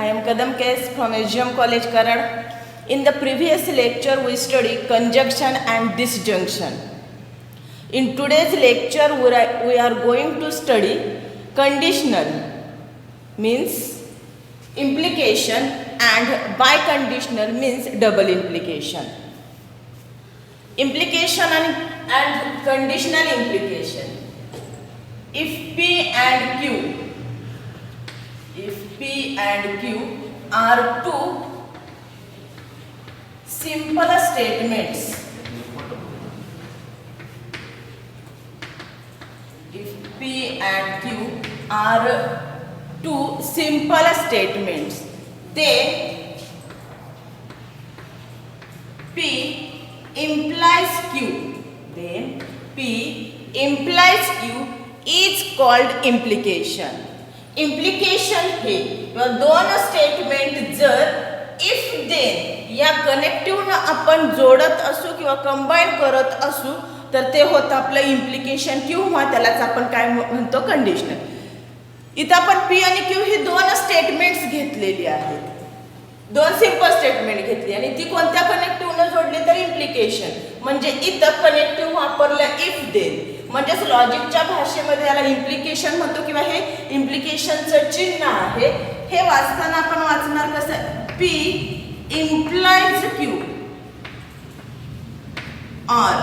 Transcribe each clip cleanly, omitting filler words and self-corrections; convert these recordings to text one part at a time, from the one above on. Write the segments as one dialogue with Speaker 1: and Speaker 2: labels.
Speaker 1: am Kadam Kes from SGM College Karad. In the previous lecture we studied conjunction and disjunction. In today's lecture we are going to study conditional means implication and biconditional means double implication. Implication and conditional implication. If P and Q are two simple statements, if P and Q are two simple statements, then P implies Q, is called implication. Implication हे किंवा दोन statement जर if then या connective आपण जोडत असू किंवा combine करत असू तर ते होतं आपलं इम्प्लिकेशन किंवा त्यालाच आपण काय म्हणतो कंडिशनल. इथं आपण पी आणि क्यू ही दोन स्टेटमेंट्स घेतलेली आहेत, दोन सिंपल स्टेटमेंट घेतली आणि ती कोणत्या कनेक्टिव्हनं जोडली तर इम्प्लिकेशन. म्हणजे इथं कनेक्टिव्ह वापरलं इफ देन, म्हणजेच लॉजिकच्या भाषेमध्ये याला इम्प्लिकेशन म्हणतो किंवा हे इम्प्लिकेशनचं चिन्ह आहे. हे वाचताना आपण वाचणार कसं, P implies Q or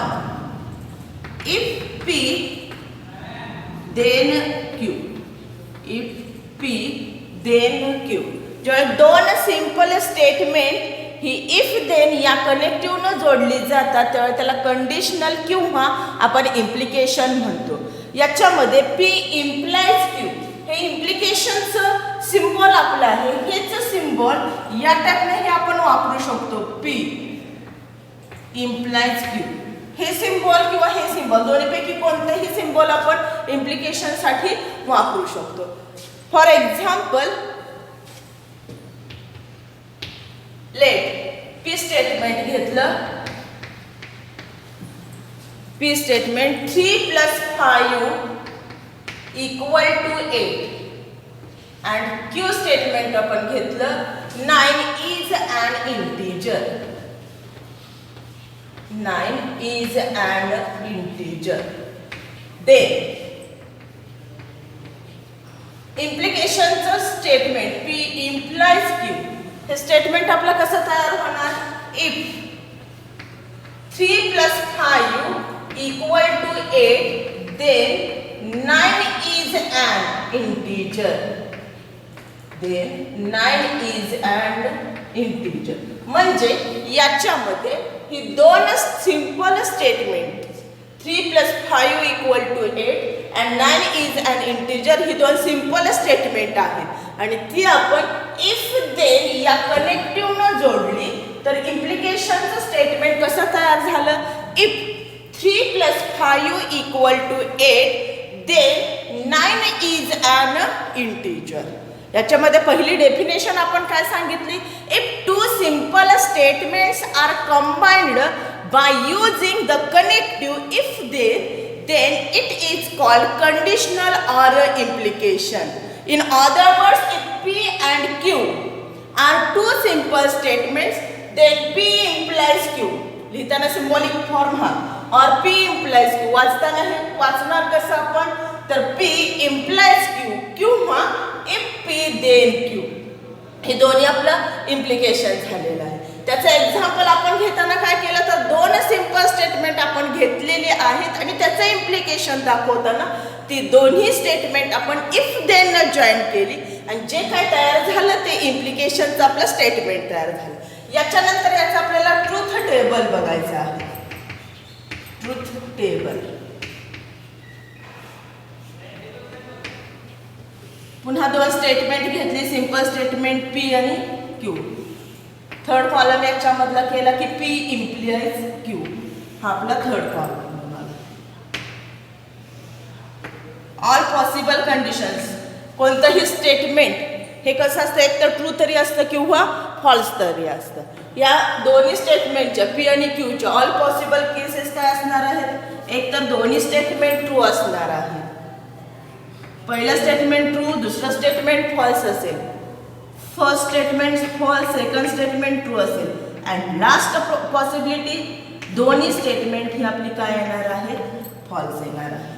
Speaker 1: if P then Q, if P then Q. जेव्हा दोन सिंपल स्टेटमेंट ही इफ देन या कनेक्टिव्हनं जोडली जातात तेव्हा त्याला कंडिशनल किंवा आपण इम्प्लिकेशन म्हणतो. याच्यामध्ये पी इम्प्लाइज क्यू हे इम्प्लिकेशनचं सिम्बॉल आपलं आहे. हेच सिम्बॉल या टाईपने हे आपण वापरू शकतो. पी इम्प्लाइज क्यू हे सिम्बॉल किंवा हे सिम्बॉल दोन्हीपैकी कोणतेही सिम्बॉल आपण इम्प्लिकेशनसाठी वापरू शकतो. For example, let P statement घेतलं, P statement 3 + 5 = 8 and Q statement आपण घेतलं 9 is an integer. 9 is an integer. Then implicationचं स्टेटमेंट P implies Q हे स्टेटमेंट आपलं कसं तयार होणार, if 3 + 5 = 8 then 9 is an integer. Then 9 is an integer. म्हणजे याच्यामध्ये ही दोन simple statement 3 + 5 = 8 and 9 is an integer ही दोन सिंपल स्टेटमेंट आहेत आणि ती आपण इफ देन या कनेक्टिव्हनं जोडली तर इम्प्लिकेशनचं स्टेटमेंट कसं तयार झालं, if 3 + 5 = 8 then 9 is an integer. याच्यामध्ये पहिली डेफिनेशन आपण काय सांगितली, if two simple statements are combined by using the connective if then it is called conditional or implication. In other words, if P and Q are two simple statements then P implies Q. लिहिताना symbolic form हा और P implies Q. वाचताना हे वाचणार कसं आपण तर P implies Q किंवा if P then Q हे दोन्ही आपलं इम्प्लिकेशन झालेलं आहे. त्याचं एक्झाम्पल आपण घेताना काय केलं तर दोन सिंपल स्टेटमेंट आपण घेतलेली आहेत आणि त्याचं इम्प्लिकेशन दाखवताना ती दोन्ही स्टेटमेंट आपण इफ देन न जॉईन केली आणि जे काय तयार झालं ते इम्प्लिकेशनचं आपलं स्टेटमेंट तयार झालं. याच्यानंतर याचं आपल्याला ट्रूथ टेबल बघायचं आहे. ट्रूथ टेबल पुन्हा दोन स्टेटमेंट घेतली, सिंपल स्टेटमेंट पी आणि क्यू. थर्ड कॉलम याच्यामधला केला की पी इम्प्लाइज क्यू, हा आपला थर्ड कॉलम होणार. ऑल पॉसिबल कंडिशन्स कोणतंही स्टेटमेंट हे कसं असतं, एक तर ट्रू तरी असतं किंवा फॉल्स तरी असतं. या दोन्ही स्टेटमेंटच्या पी आणि क्यूच्या ऑल पॉसिबल केसेस काय असणार आहेत, एक तर दोन्ही स्टेटमेंट ट्रू असणार आहे, पहिलं स्टेटमेंट ट्रू दुसरं स्टेटमेंट फॉल्स असेल, first statement false, second statement true असेल. अँड लास्ट पॉसिबिलिटी दोन्ही स्टेटमेंट ही आपली काय येणार आहे, फॉल्स येणार आहे.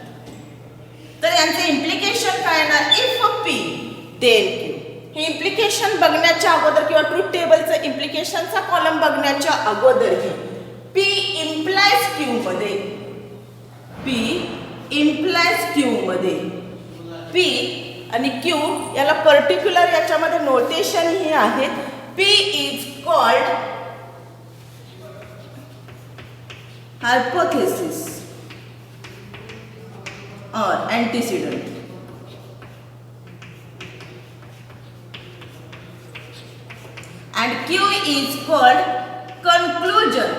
Speaker 1: तर यांचे इम्प्लिकेशन काय येणार, इफ पी देन क्यू. हे इम्प्लिकेशन बघण्याच्या अगोदर किंवा ट्रूथ टेबलचं इम्प्लिकेशनचा कॉलम बघण्याच्या अगोदरही पी इम्प्लायज क्यू मध्ये, पी इम्प्लायज क्यू मध्ये पी आणि क्यू याला पर्टिक्युलर याच्यामध्ये नोटेशन ही आहे. पी इज कॉल्ड हायपोथेसिस और antecedent. And Q is called conclusion.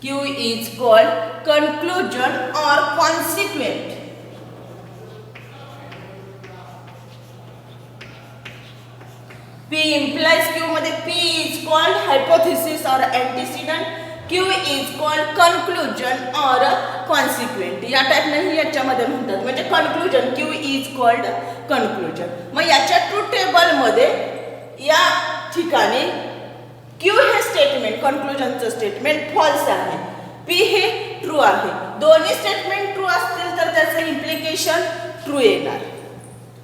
Speaker 1: Q is called conclusion or consequent. P implies Q मध्ये P is called hypothesis or antecedent. Q is called conclusion or consequent. या टाइपने याच्यामध्ये म्हणतात, म्हणजे conclusion. Q is called conclusion. मग याच्या truth table मध्ये या ठिकाणी Q हे स्टेटमेंट, कन्क्लुजनचं स्टेटमेंट फॉल्स आहे, P हे ट्रू आहे. दोन्ही स्टेटमेंट ट्रू असतील तर त्याचं इम्प्लिकेशन ट्रू येणार.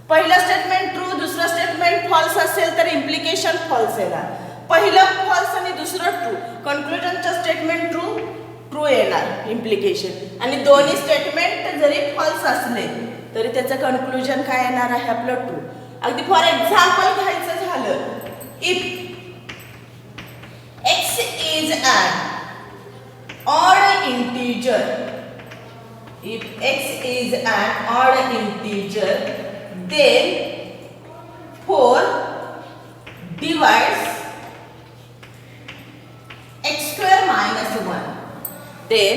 Speaker 1: पहिलं स्टेटमेंट ट्रू, दुसरं स्टेटमेंट फॉल्स असेल तर इम्प्लिकेशन फॉल्स येणार. पहिलं फॉल्स आणि दुसरं ट्रू, कन्क्लुजनचं स्टेटमेंट ट्रू, ट्रू येणार इम्प्लिकेशन. आणि दोन्ही स्टेटमेंट जरी फॉल्स असले तरी त्याचं कन्क्लुजन काय येणार आहे, आपलं ट्रू. अगदी फॉर एक्झाम्पल घ्यायचं झालं, if x is an odd integer, if x is an odd integer, then 4 divides x square minus 1. Then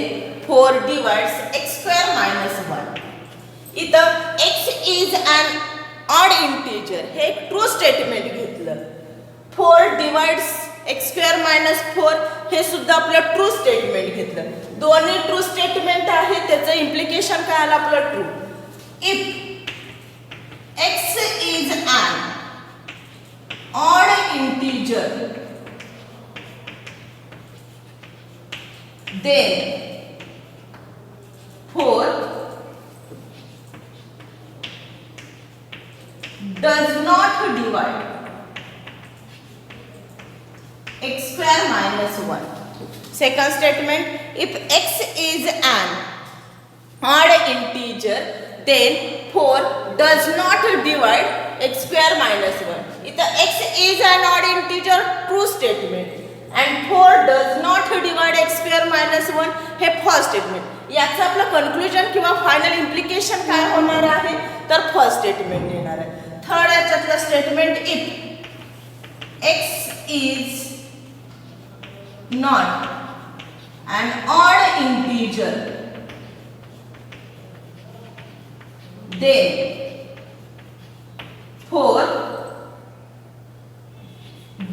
Speaker 1: 4 divides x square minus 1. इथं x is an odd integer हे एक ट्रू स्टेटमेंट घेतलं. 4 divides x square minus 4 हे सुद्धा आपलं true statement घेतलं. दोन्ही true statement आहे, त्याचं इम्प्लिकेशन काय आलं आपलं true. If x is an odd integer, then 4 does not divide x square minus 1. Second statement, if x is an odd integer, then 4 does not divide x square minus 1. इथं x is an odd integer, true statement, and 4 does not divide x square minus 1 हे first statement. याचं आपलं conclusion किंवा final implication काय होणार आहे, तर first statement येणार आहे. थर्ड याच्यातलं statement, if x is not an odd integer, then 4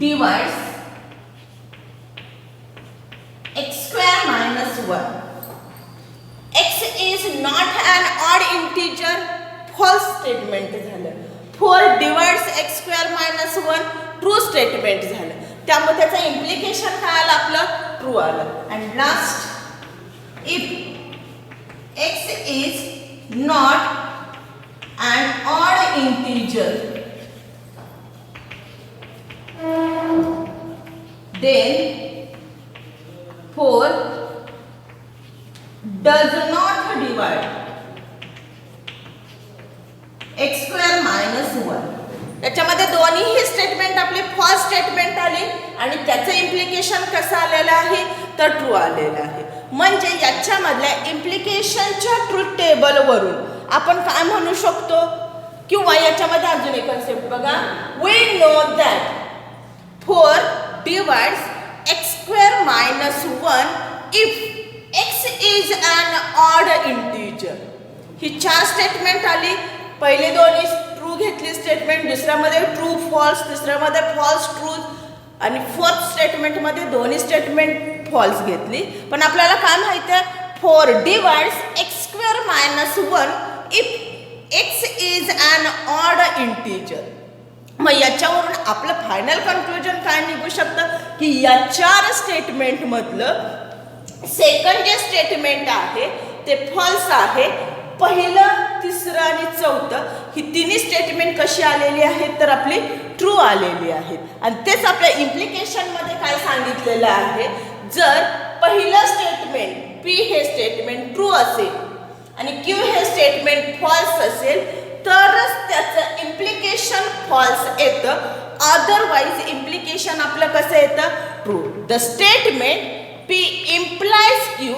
Speaker 1: divides x square minus 1. x is not an odd integer, false statement झालं. 4 divides x square minus 1 true statement झालं. त्यामुळे त्याचं इम्प्लिकेशन काय आलं, आपलं ट्रू आलं. And last, if x is not an odd integer, then 4 does not divide x square minus 1. त्याच्यामध्ये दोन्ही स्टेटमेंट आपली फर्स्ट स्टेटमेंट आली आणि त्याचं इम्प्लिकेशन कसं आलेलं आहे, तर ट्रू आलेलं आहे. म्हणजे याच्यामधल्या इम्प्लिकेशनच्या ट्रूथ टेबलवरून आपण काय म्हणू शकतो, किंवा याच्यामध्ये अजून एक कन्सेप्ट बघा, वी नो दॅट 4 डिवाइड्स x square minus 1 if x is an odd integer. ही चार स्टेटमेंट आली. पहिले दोन्ही ट्रू घेतली स्टेटमेंट, दुसऱ्यामध्ये ट्रू फॉल्स, तिसऱ्यामध्ये फॉल्स ट्रू, आणि फोर्थ स्टेटमेंटमध्ये दोन्ही स्टेटमेंट फॉल्स घेतली. पण आपल्याला काय माहिती आहे, 4 डिवाइड्स x square minus 1 if x is an odd integer. मग याच्यावरून आपलं फायनल कन्क्लुजन काय निघू शकतं की या 4 स्टेटमेंटमधलं सेकंड जे स्टेटमेंट आहे ते फॉल्स आहे. पहिलं, तिसरं आणि चौथं ही तिन्ही स्टेटमेंट कशी आलेली आहेत तर आपली ट्रू आलेली आहेत. आणि तेच आपल्या इम्प्लिकेशनमध्ये काय सांगितलेलं आहे, जर पहिलं स्टेटमेंट पी हे स्टेटमेंट ट्रू असेल आणि क्यू हे स्टेटमेंट फॉल्स असेल तरच त्याचं इम्प्लिकेशन फॉल्स येतं. अदरवाईज इम्प्लिकेशन आपलं कसं येतं, true. The statement P implies Q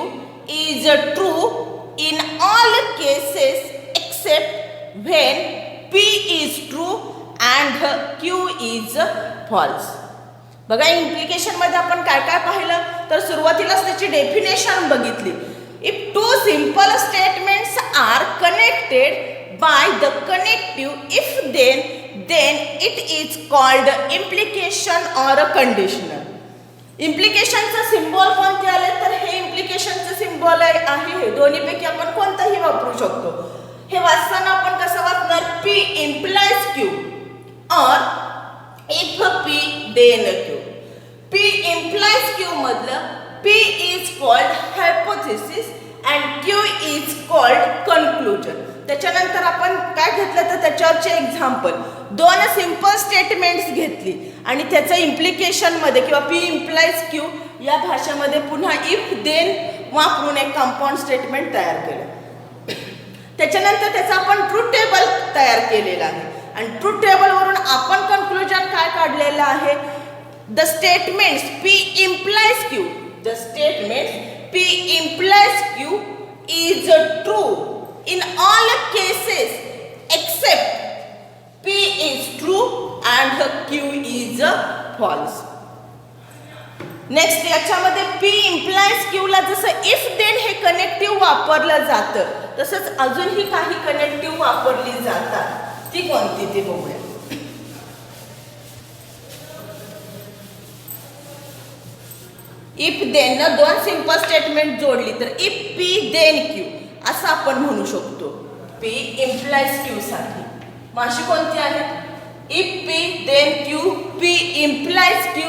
Speaker 1: is true in all cases except when P is true and Q is false. बघा इम्प्लिकेशन मध्ये आपण काय काय पाहिलं तर सुरुवातीलाच त्याची डेफिनेशन बघितली. If two simple statements are connected by the connective if then it is called implication or a conditional. इम्प्लिकेशनचं सिम्बॉल कोणते आले तर हे इम्प्लिकेशनचं सिम्बॉल आहे. हे दोन्हीपैकी आपण कोणताही वापरू शकतो. हे वाचताना आपण कसं वाचणार, P implies Q or if P then Q. P implies Q मधलं P is called hypothesis and Q is called conclusion. त्याच्यानंतर आपण काय घेतलं तर त्याच्यावरचे एक्झाम्पल 2 सिंपल स्टेटमेंट्स घेतली आणि त्याचं इम्प्लिकेशनमध्ये किंवा पी इम्प्लाइज क्यू या भाषेमध्ये पुन्हा इफ देन वापरून एक कंपाऊंड स्टेटमेंट तयार केलं. त्याच्यानंतर त्याचा आपण ट्रूथ टेबल तयार केलेला आहे आणि ट्रूथ टेबलवरून आपण कन्क्लुजन काय काढलेलं आहे, the statements P implies Q, the statements P implies Q is true in all cases except P is true and Q is false. Next याच्यामध्ये P implies Q ला जसं if then हे connective वापरलं जातं तसंच अजूनही काही कनेक्टिव्ह वापरली जातात. ती कोणती ते बघूया. इफ देन ना 2 सिंपल स्टेटमेंट जोडली तर इफ P then Q असं आपण म्हणू शकतो. P implies Q साठी माशी कोणती आहे, if P then Q, P implies Q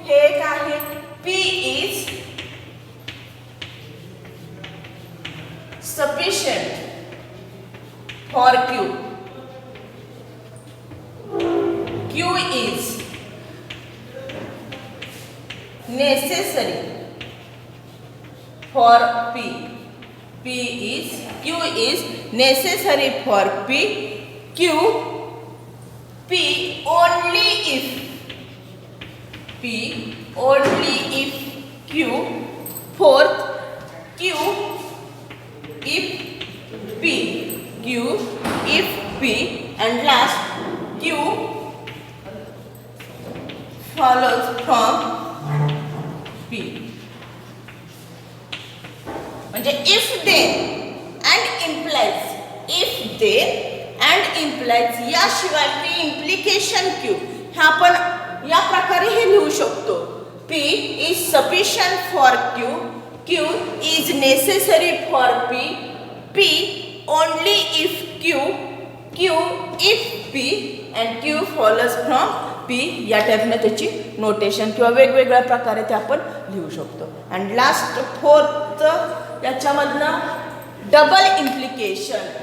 Speaker 1: हे एक आहे. P is sufficient for Q, Q is necessary for P. Q is necessary for P. P only if Q. Fourth, Q if P. Q if P. And last, Q follows from P. म्हणजे if then and implies, if then and implies याशिवाय P implication Q हे आपण या प्रकारे हे लिहू शकतो. P is sufficient for Q, Q is necessary for P, P only if Q, Q if P and Q follows from P. या टाईपने त्याची नोटेशन किंवा वेगवेगळ्या प्रकारे ते आपण लिहू शकतो. अँड लास्ट फोर्थ याच्यामधनं double implication.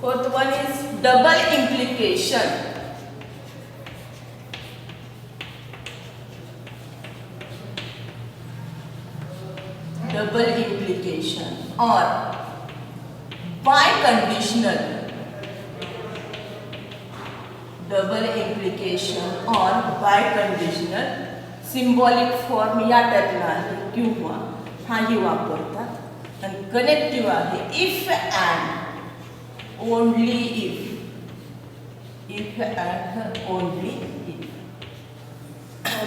Speaker 1: Fourth one is double implication. Double implication or biconditional. Double implication or biconditional symbolic form या टाइपला आहे किंवा हाही वापरतात. आणि कनेक्टिव्ह आहे if and only if and only if.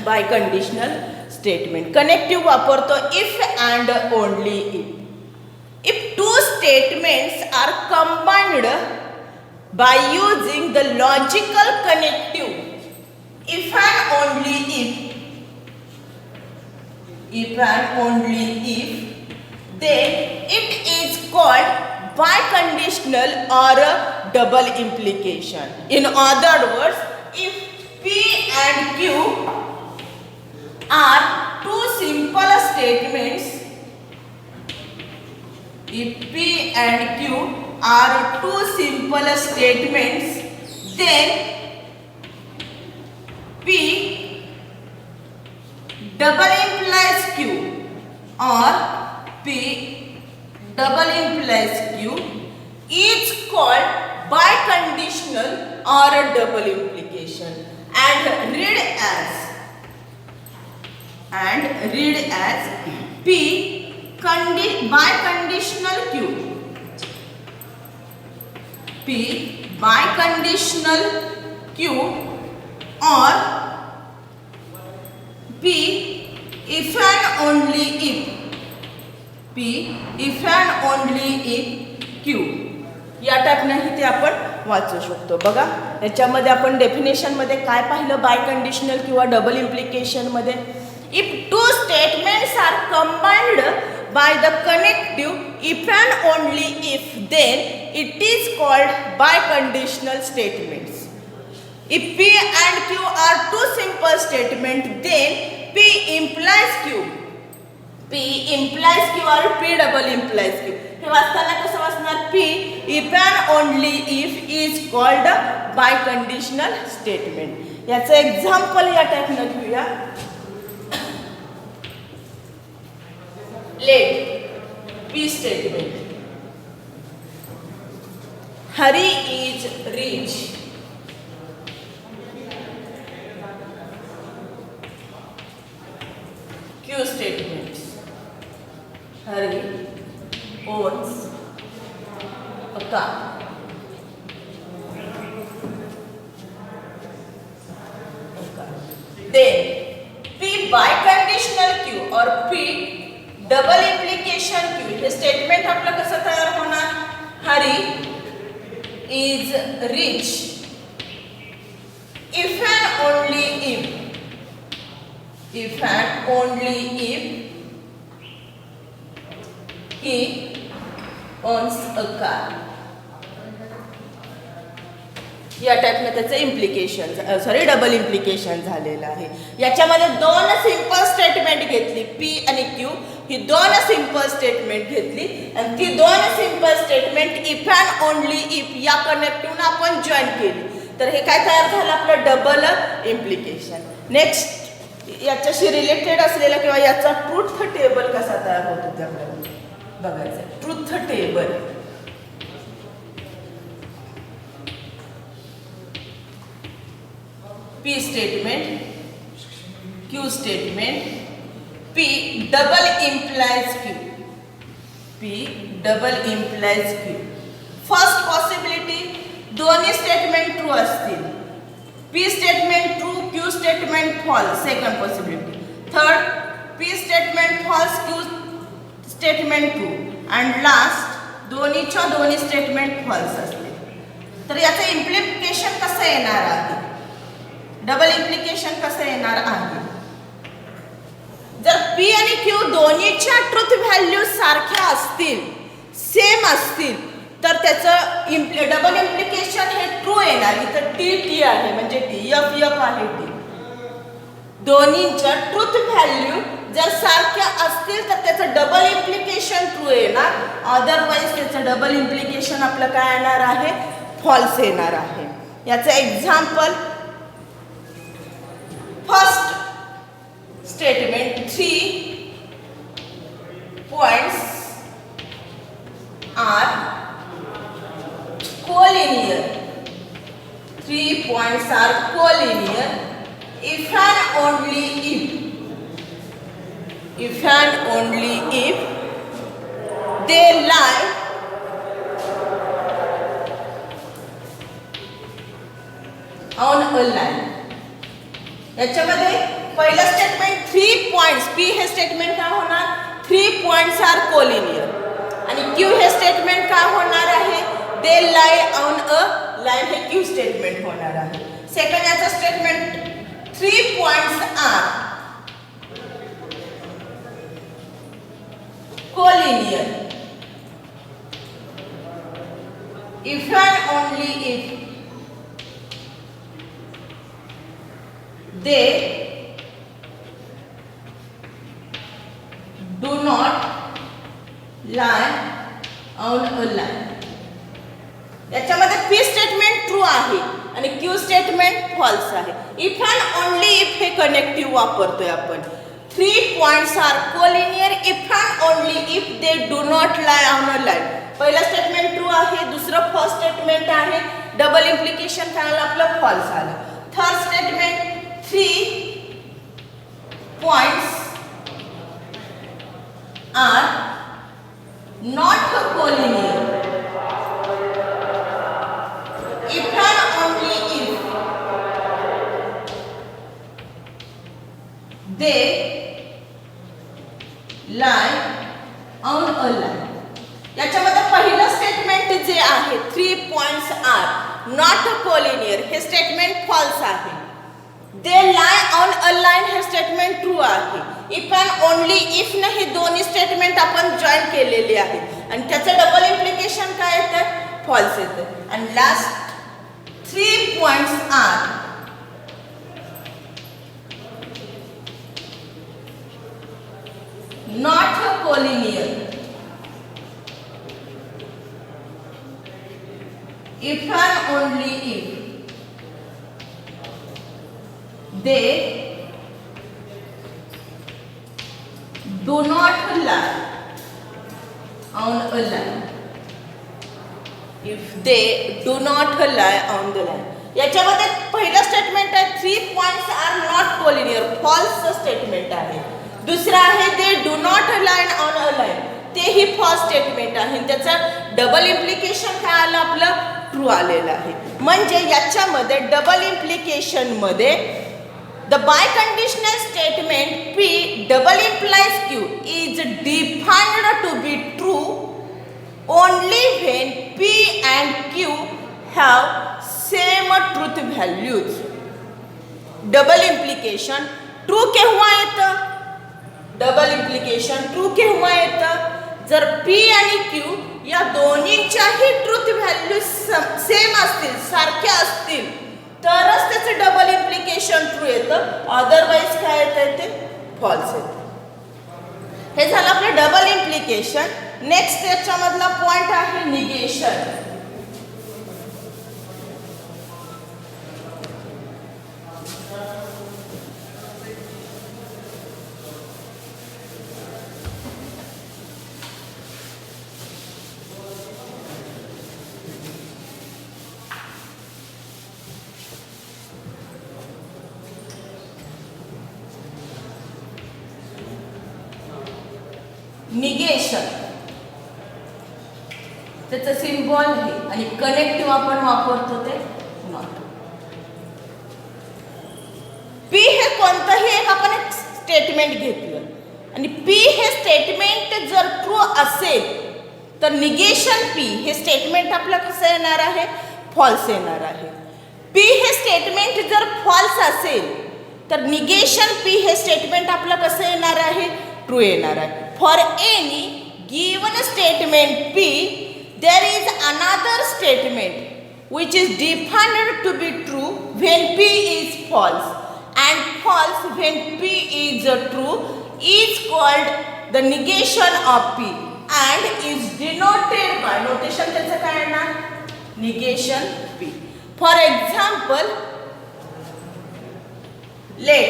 Speaker 1: Biconditional statement connective वापरतो if and only if two statements are combined by using the logical connective if and only if and only if, then it is called biconditional or a double implication. In other words, if P and Q are two simple statements, if P and Q are two simple statements, then P double implies Q or P double implies Q is called biconditional or a double implication, and read as P biconditional Q, P biconditional Q, or P if and only if, P if and only if Q. या टाईपनेही ते आपण वाचू शकतो. बघा याच्यामध्ये आपण डेफिनेशनमध्ये काय पाहिलं बायकंडिशनल किंवा डबल इम्प्लिकेशनमध्ये, if two statements are combined by the connective if and only if, then it is called biconditional statements. If P and Q are two simple statements, then P implies Q, P implies Q or P double implies Q. हे वाचताना कसं वाचणार? P if and only if is called a biconditional statement. याचं example या टाईपनं घेऊया. Let P statement. Hari is rich. Q statement. Hari owns a car. Then P biconditional Q or P double implication Q हे statement आपलं कसं तयार होणार? Hari is rich if and only if, if and only if he owns a car. या टाईपनं त्याचं implication double implication झालेलं आहे. याच्यामध्ये दोन सिंपल स्टेटमेंट घेतली, P आणि Q ही दोन सिंपल स्टेटमेंट घेतली आणि ती दोन simple statement if and only if या कनेक्टिव्हनं आपण जॉईन केली, तर हे काय तयार झालं? आपलं डबल इम्प्लिकेशन. नेक्स्ट याच्याशी रिलेटेड असलेला किंवा याचा ट्रूथ टेबल कसा तयार होतो ते आपल्याला बघायचं. Truth table P statement, Q statement, P double implies Q, P double implies Q. First possibility, दोन्ही स्टेटमेंट ट्रू असतील. P statement true, Q statement false. Second possibility. Third, P statement false, Q statement true. And last, दोन्हीच्या दोन्ही statement false असतील. तर याचं implication कसं येणार आहे? डबल इम्प्लिकेशन कसं येणार आहे? जर P आणि Q दोन्हीच्या ट्रूथ व्हॅल्यू सारख्या असतील, सेम असतील, तर त्याचं डबल इम्प्लिकेशन हे ट्रू येणार. इथं T आहे म्हणजे T, F आहे T. दोन्हीच्या ट्रूथ व्हॅल्यू जर सारख्या असतील तर त्याचं डबल इम्प्लिकेशन ट्रू येणार. अदरवाईज त्याचं डबल इम्प्लिकेशन आपलं काय येणार आहे? फॉल्स येणार आहे. याचं example, first statement 3 points are collinear. 3 points are collinear if and only if they lie on a line. याच्यामध्ये पहिलं स्टेटमेंट 3 पॉइंट्स, P हे स्टेटमेंट काय होणार? 3 पॉइंट्स आर कोलिनियर आणि Q हे स्टेटमेंट काय होणार आहे? They lie on a Q statement होणार आहे. सेकंड याचा statement 3 points are collinear if and only if they do not lie on a line. याच्यामध्ये पी स्टेटमेंट ट्रू आहे आणि क्यू स्टेटमेंट फॉल्स आहे. इफ अँड ओनली इफ हे connective वापरतोय आपण. 3 points are collinear if and only if they do not lie on a line. पहिलं statement true आहे, दुसरं फर्स्ट स्टेटमेंट आहे, डबल इम्प्लिकेशन काय आलं आपलं फॉल्स आलं. Third statement 3 points are not collinear if and only if they lie on a line. याच्यामध्ये पहिलं स्टेटमेंट जे आहे 3 points are not collinear हे स्टेटमेंट फॉल्स आहे. they lie on a line हे स्टेटमेंट ट्रू आहे. इफ अँड ओनली इफ न हे दोन्ही स्टेटमेंट आपण जॉईन केलेले आहे आणि त्याचं डबल इम्प्लिकेशन काय येतं फॉल्स येतं. आणि last 3 points are not collinear if and only if they do not lie on a line. If they do not lie on the line. याच्यामध्ये पहिलं स्टेटमेंट आहे 3 points are not collinear false statement आहे. दुसरं आहे they do not line on a line तेही false statement आहे. त्याचं double implication काय आलं आपलं ट्रू आलेलं आहे. म्हणजे याच्यामध्ये डबल इम्प्लिकेशन मध्ये the biconditional statement P double implies Q is defined to be true only when P and Q have same truth values. Double implication true केव्हा येतं डबल इम्प्लिकेशन ट्रू केव्हा येतं जर पी आणि Q या दोन्हींच्याही truth value same असतील सारख्या असतील तरच त्याचं डबल इम्प्लिकेशन ट्रू येतं. अदरवाईज काय येतं ते फॉल्स येतं. हे झालं आपलं डबल इम्प्लिकेशन. नेक्स्ट त्याच्यामधला पॉइंट आहे निगेशन. निगेशन त्याचं सिम्बॉल आहे आणि कनेक्टिव्ह आपण वापरतो ते नॉट. पी हे कोणतंही एक आपण एक स्टेटमेंट घेतलं आणि पी हे स्टेटमेंट जर ट्रू असेल तर निगेशन पी हे स्टेटमेंट आपलं कसं येणार आहे फॉल्स येणार आहे. पी हे स्टेटमेंट जर फॉल्स असेल तर निगेशन पी हे स्टेटमेंट आपलं कसं येणार आहे ट्रू येणार आहे. For any given statement P, there is another statement which is defined to be true when P is false and false when P is true is called the negation of P and is denoted by notation त्याचं काय आहे ना negation P. For example, let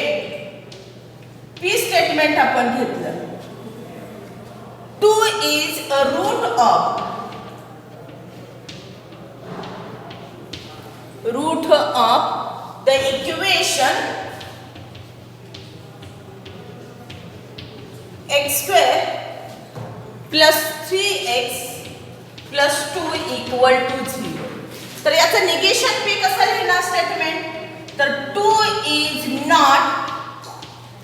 Speaker 1: P statement आपण घेतलं 2 is a root of the equation x square plus 3x plus 2 equal to 0. तर याचं negation P कसं लिहिणार स्टेटमेंट तर 2 is not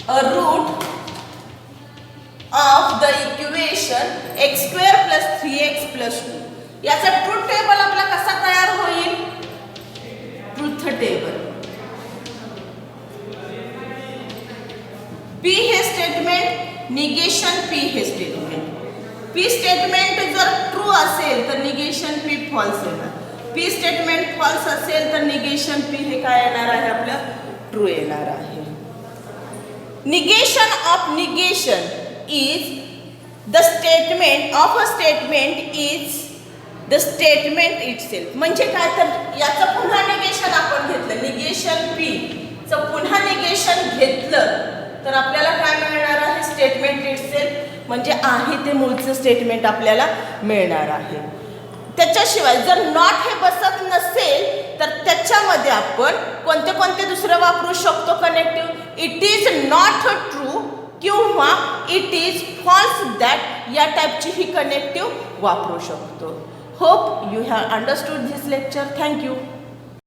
Speaker 1: a root of the equation x square plus 3x plus 2. याचा truth table आपला कसा तयार होईल निगेशन पी हे स्टेटमेंट. पी स्टेटमेंट जर ट्रू असेल तर निगेशन पी फॉल्स येणार. पी स्टेटमेंट फॉल्स असेल तर निगेशन पी हे काय येणार आहे आपलं ट्रू येणार आहे. Negation of negation is the statement of a statement is the statement itself. म्हणजे काय तर याचं पुन्हा निगेशन आपण घेतलं, निगेशन पी चं पुन्हा निगेशन घेतलं तर आपल्याला काय मिळणार आहे स्टेटमेंट इटसेल्फ म्हणजे आहे ते मूळचं स्टेटमेंट आपल्याला मिळणार आहे. त्याच्याशिवाय जर नॉट हे बसत नसेल तर त्याच्यामध्ये आपण कोणते कोणते दुसरं वापरू शकतो connective. It is not true किंवा इट इज फॉल्स दॅट या टाईपची ही कनेक्टिव्ह वापरू शकतो. Hope you have understood this lecture. Thank you.